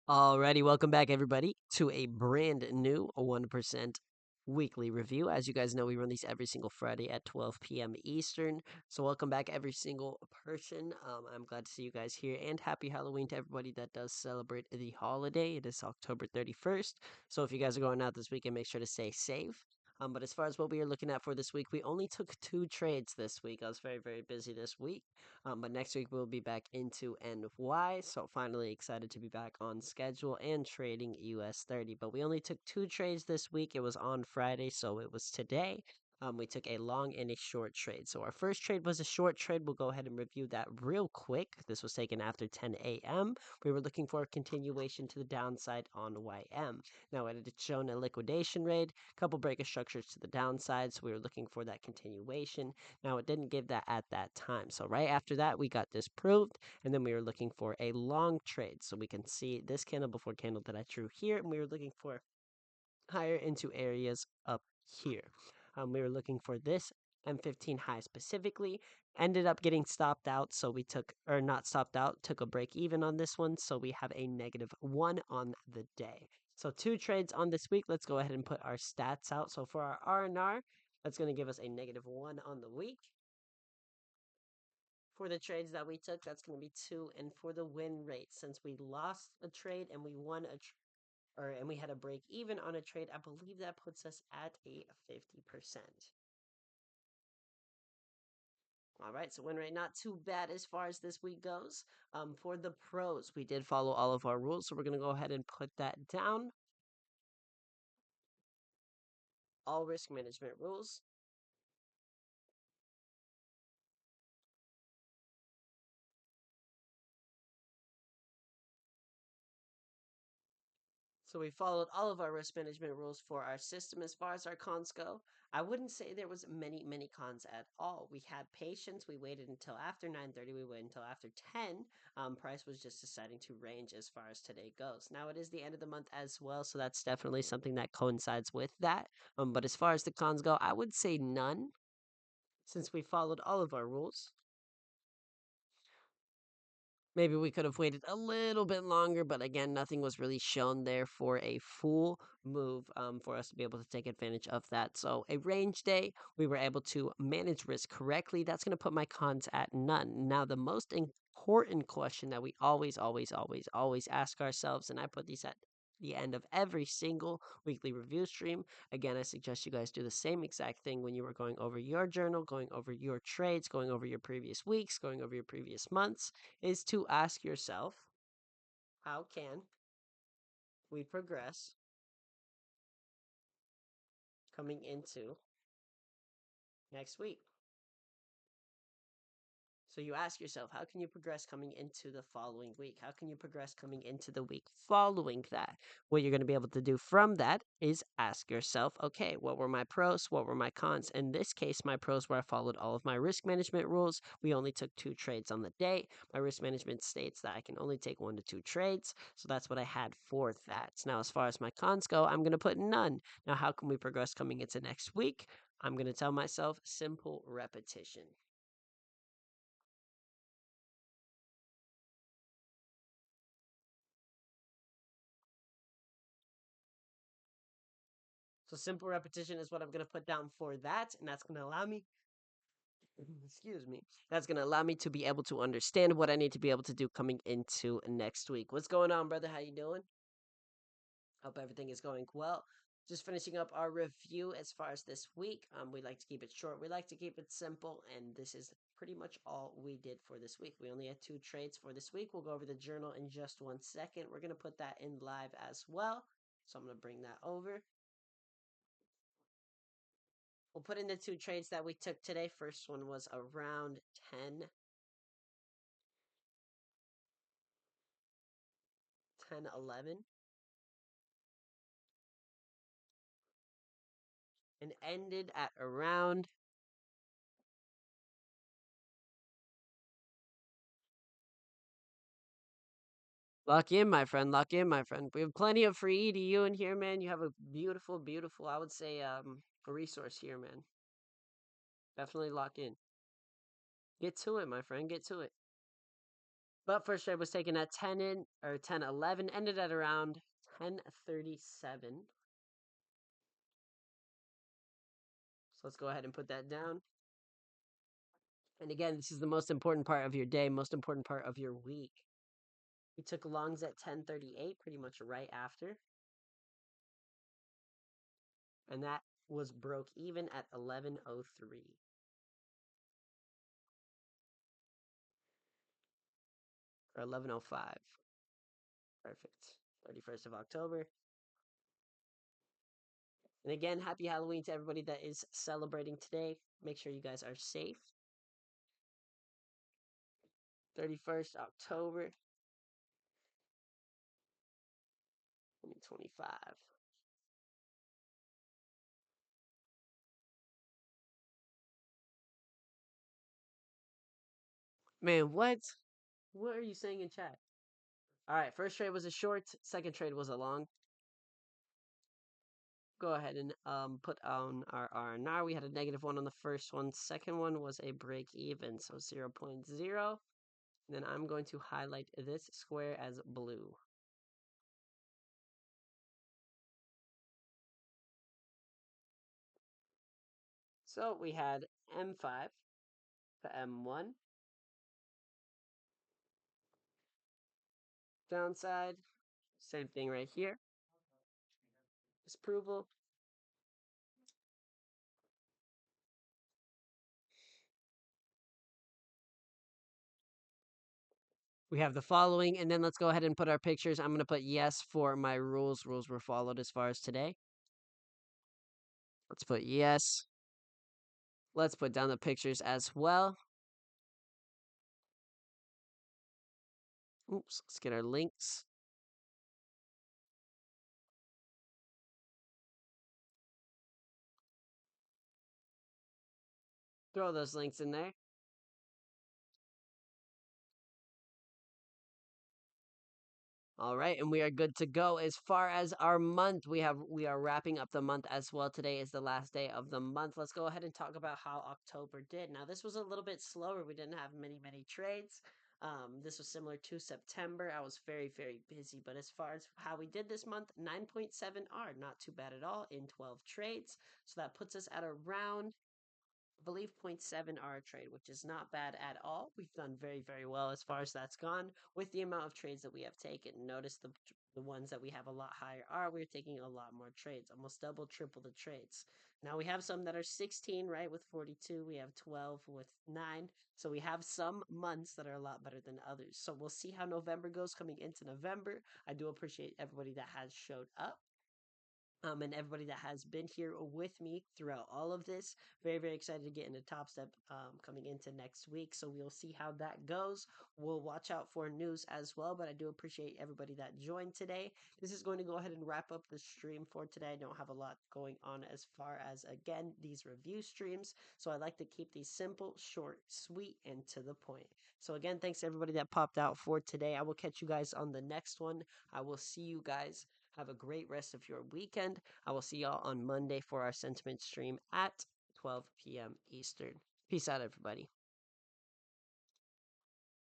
Alrighty, welcome back everybody to a brand new 1% weekly review. As you guys know, we run these every single Friday at 12 p.m. Eastern. So welcome back every single person. I'm glad to see you guys here, and happy Halloween to everybody that does celebrate the holiday. It is October 31st. So if you guys are going out this weekend, make sure to stay safe. But as far as what we are looking at for this week, we only took 2 trades this week. I was very busy this week. But next week we'll be back into NY. So finally excited to be back on schedule and trading US 30. But we only took 2 trades this week. It was on Friday, so it was today. We took a long and a short trade. So our first trade was a short trade. We'll go ahead and review that real quick. This was taken after 10 a.m. We were looking for a continuation to the downside on YM. Now it had shown a liquidation rate, a couple breaker structures to the downside, so we were looking for that continuation. Now, it didn't give that at that time. So right after that, we got disproved, and then we were looking for a long trade. So we can see this candle before candle that I drew here, and we were looking for higher into areas up here. We were looking for this M15 high specifically. Ended up getting stopped out, so we took, or not stopped out, took a break even on this one. So we have a -1 on the day. So 2 trades on this week. Let's go ahead and put our stats out. So for our R&R, that's going to give us a -1 on the week. For the trades that we took, that's going to be 2. And for the win rate, since we lost a trade and we won and we had a break even on a trade, I believe that puts us at a 50%. All right, so win rate not too bad as far as this week goes. For the pros, we did follow all of our rules, so we're going to go ahead and put that down. All risk management rules. So we followed all of our risk management rules for our system. As far as our cons go, I wouldn't say there was many cons at all. We had patience. We waited until after 9:30. We waited until after 10. Price was just deciding to range as far as today goes. Now it is the end of the month as well, so that's definitely something that coincides with that. But as far as the cons go, I would say none, since we followed all of our rules. Maybe we could have waited a little bit longer, but again, nothing was really shown there for a full move for us to be able to take advantage of that. So a range day, we were able to manage risk correctly. That's going to put my cons at none. Now, the most important question that we always ask ourselves, and I put these at the end of every single weekly review stream. Again, I suggest you guys do the same exact thing when you are going over your journal, going over your trades, going over your previous weeks, going over your previous months, is to ask yourself, how can we progress coming into next week? So you ask yourself, how can you progress coming into the following week? How can you progress coming into the week following that? What you're going to be able to do from that is ask yourself, okay, what were my pros? What were my cons? In this case, my pros were I followed all of my risk management rules. We only took 2 trades on the day. My risk management states that I can only take 1 to 2 trades. So that's what I had for that. Now, as far as my cons go, I'm going to put none. Now, how can we progress coming into next week? I'm going to tell myself simple repetition. So simple repetition is what I'm going to put down for that, and that's going to allow me, excuse me, that's going to allow me to be able to understand what I need to be able to do coming into next week. What's going on, brother? How you doing? Hope everything is going well. Just finishing up our review as far as this week. We like to keep it short. We like to keep it simple, and this is pretty much all we did for this week. We only had 2 trades for this week. We'll go over the journal in just 1 second. We're going to put that in live as well. So I'm going to bring that over. We'll put in the 2 trades that we took today. First one was around 10, 11, and ended at around lock in, my friend. Lock in, my friend. We have plenty of free EDU in here, man. You have a beautiful, I would say, a resource here, man. Definitely lock in. Get to it, my friend. Get to it. But first trade was taken at 10:11, ended at around 10:37. So let's go ahead and put that down. And again, this is the most important part of your day, most important part of your week. We took longs at 10:38, pretty much right after. And that was broke even at 11:03. Or 11:05. Perfect. 31st of October. And again, happy Halloween to everybody that is celebrating today. Make sure you guys are safe. 31st October 2025. Man, what? What are you saying in chat? All right, first trade was a short, second trade was a long. Go ahead and put on our R&R. We had a -1 on the first one. Second one was a break even, so 0.0. Then I'm going to highlight this square as blue. So we had M5 to M1. Downside, same thing right here. Disapproval. We have the following, and then let's go ahead and put our pictures. I'm going to put yes for my rules. Rules were followed as far as today. Let's put yes. Let's put down the pictures as well. Oops, let's get our links. Throw those links in there. All right, and we are good to go. As far as our month, we are wrapping up the month as well. Today is the last day of the month. Let's go ahead and talk about how October did. Now, this was a little bit slower. We didn't have many trades. This was similar to September. I was very busy. But as far as how we did this month, 9.7 R, not too bad at all in 12 trades. So that puts us at around, I believe, 0.7 R trade, which is not bad at all. We've done very well as far as that's gone with the amount of trades that we have taken. Notice the ones that we have a lot higher R, we're taking a lot more trades, almost double, triple the trades. Now we have some that are 16, right, with 42. We have 12 with 9. So we have some months that are a lot better than others. So we'll see how November goes coming into November. I do appreciate everybody that has showed up, and everybody that has been here with me throughout all of this. Very excited to get into Top Step coming into next week. So we'll see how that goes. We'll watch out for news as well, but I do appreciate everybody that joined today. This is going to go ahead and wrap up the stream for today. I don't have a lot going on as far as, again, these review streams. So I like to keep these simple, short, sweet, and to the point. So again, thanks to everybody that popped out for today. I will catch you guys on the next one. I will see you guys. Have a great rest of your weekend. I will see y'all on Monday for our sentiment stream at 12 p.m. Eastern. Peace out, everybody.